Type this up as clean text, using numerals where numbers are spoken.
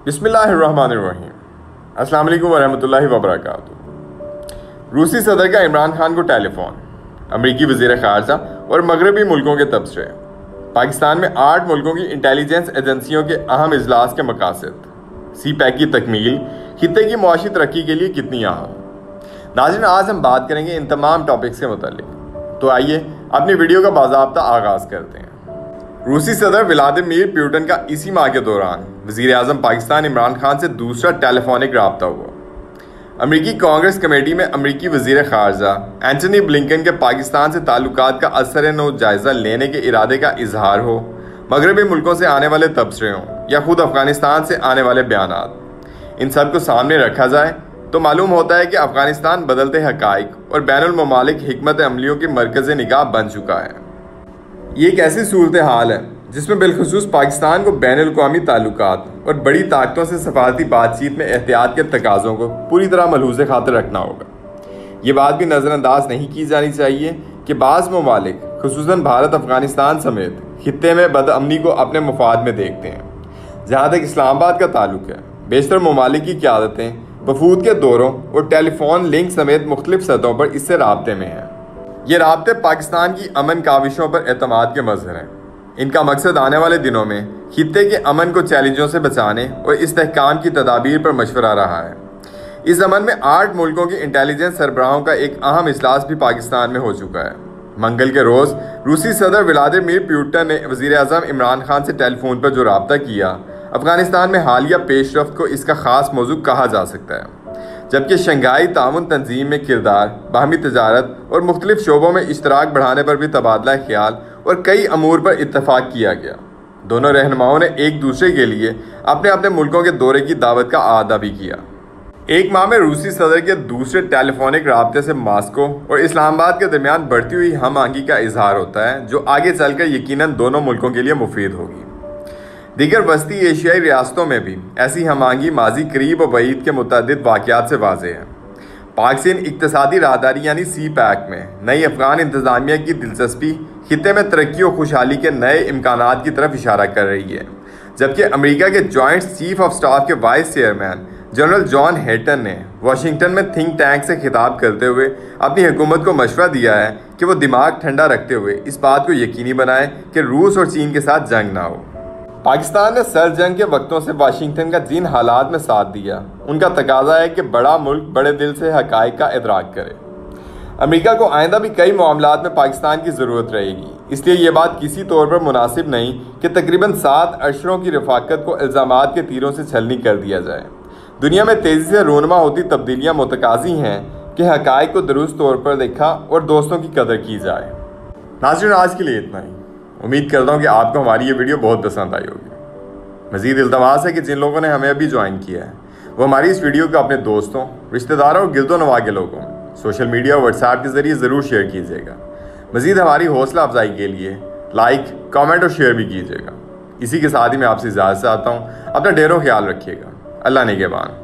بسم اللہ الرحمن الرحیم۔ السلام علیکم ورحمۃ اللہ وبرکاتہ۔ روسی صدر کا عمران خان کو ٹیلی فون، امریکی وزیر خارجہ اور مغربی ملکوں کے تبصرے، پاکستان میں 8 ملکوں کی انٹیلیجنس ایجنسیوں کے اہم اجلاس کے مقاصد، سی پیک کی تکمیل خطے کی معاشی ترقی کے لیے کتنی اہم۔ ناظرین، آج ہم بات کریں گے ان تمام ٹاپکس کے متعلق، تو آئیے اپنی ویڈیو کا باضابطہ آغاز کرتے ہیں۔ روسی صدر ولادیمیر پوٹن کا اسی ماہ کے دوران وزیر اعظم پاکستان عمران خان سے دوسرا ٹیلی فونک رابطہ ہوا۔ امریکی کانگریس کمیٹی میں امریکی وزیر خارجہ اینٹونی بلنکن کے پاکستان سے تعلقات کا اثر نو جائزہ لینے کے ارادے کا اظہار ہو، مغربی ملکوں سے آنے والے تبصرے ہوں یا خود افغانستان سے آنے والے بیانات، ان سب کو سامنے رکھا جائے تو معلوم ہوتا ہے کہ افغانستان بدلتے حقائق اور بین الممالک حکمت عملیوں کی مرکز نگاہ بن چکا ہے۔ یہ ایک ایسی صورتحال ہے جس میں بالخصوص پاکستان کو بین الاقوامی تعلقات اور بڑی طاقتوں سے سفارتی بات چیت میں احتیاط کے تقاضوں کو پوری طرح ملحوظ خاطر رکھنا ہوگا۔ یہ بات بھی نظر انداز نہیں کی جانی چاہیے کہ بعض ممالک خصوصاً بھارت افغانستان سمیت خطے میں بدامنی کو اپنے مفاد میں دیکھتے ہیں۔ جہاں تک اسلام آباد کا تعلق ہے، بیشتر ممالک کی قیادتیں وفود کے دوروں اور ٹیلی فون لنک سمیت مختلف سطحوں پر اس سے رابطے میں ہیں۔ یہ رابطے پاکستان کی امن کاوشوں پر اعتماد کے مظہر ہیں۔ ان کا مقصد آنے والے دنوں میں خطے کے امن کو چیلنجوں سے بچانے اور استحکام کی تدابیر پر مشورہ رہا ہے۔ اس زمن میں 8 ملکوں کی انٹیلیجنس سربراہوں کا ایک اہم اجلاس بھی پاکستان میں ہو چکا ہے۔ منگل کے روز روسی صدر ولادیمیر پوٹن نے وزیر اعظم عمران خان سے ٹیلی فون پر جو رابطہ کیا، افغانستان میں حالیہ پیش رفت کو اس کا خاص موضوع کہا جا سکتا ہے، جبکہ شنگھائی تعاون تنظیم میں کردار، باہمی تجارت اور مختلف شعبوں میں اشتراک بڑھانے پر بھی تبادلہ خیال اور کئی امور پر اتفاق کیا گیا۔ دونوں رہنماؤں نے ایک دوسرے کے لیے اپنے اپنے ملکوں کے دورے کی دعوت کا اعادہ بھی کیا۔ ایک ماہ میں روسی صدر کے دوسرے ٹیلی فونک رابطے سے ماسکو اور اسلام آباد کے درمیان بڑھتی ہوئی ہم آہنگی کا اظہار ہوتا ہے، جو آگے چل کر یقیناً دونوں ملکوں کے لیے مفید ہوگی۔ دیگر وسطی ایشیائی ریاستوں میں بھی ایسی ہم آہنگی ماضی قریب و بعید کے متعدد واقعات سے واضح ہے۔ پاک سندھ اقتصادی راہداری یعنی سی پیک میں نئی افغان انتظامیہ کی دلچسپی خطے میں ترقی و خوشحالی کے نئے امکانات کی طرف اشارہ کر رہی ہے، جبکہ امریکہ کے جوائنٹ چیف آف سٹاف کے وائس چیئرمین جنرل جان ہیٹن نے واشنگٹن میں تھنک ٹینک سے خطاب کرتے ہوئے اپنی حکومت کو مشورہ دیا ہے کہ وہ دماغ ٹھنڈا رکھتے ہوئے اس بات کو یقینی بنائے کہ روس اور چین کے ساتھ جنگ نہ ہو۔ پاکستان نے سر جنگ کے وقتوں سے واشنگٹن کا جن حالات میں ساتھ دیا، ان کا تقاضا ہے کہ بڑا ملک بڑے دل سے حقائق کا ادراک کرے۔ امریکہ کو آئندہ بھی کئی معاملات میں پاکستان کی ضرورت رہے گی، اس لیے یہ بات کسی طور پر مناسب نہیں کہ تقریباً 7 اشروں کی رفاقت کو الزامات کے تیروں سے چھلنی کر دیا جائے۔ دنیا میں تیزی سے رونما ہوتی تبدیلیاں متقاضی ہیں کہ حقائق کو درست طور پر دیکھا اور دوستوں کی قدر کی جائے۔ ناظرین، آج کے لیے اتنا ہی۔ امید کرتا ہوں کہ آپ کو ہماری یہ ویڈیو بہت پسند آئی ہوگی۔ مزید التماس ہے کہ جن لوگوں نے ہمیں ابھی جوائن کیا ہے وہ ہماری اس ویڈیو کو اپنے دوستوں، رشتہ داروں اور گرد و نواح کے لوگوں میں سوشل میڈیا اور واٹس ایپ کے ذریعے ضرور شیئر کیجیے گا۔ مزید ہماری حوصلہ افزائی کے لیے لائک، کامنٹ اور شیئر بھی کیجیے گا۔ اسی کے ساتھ ہی میں آپ سے اجازت چاہتا ہوں۔ اپنا ڈھیروں خیال رکھیے گا۔ اللہ نگہبان۔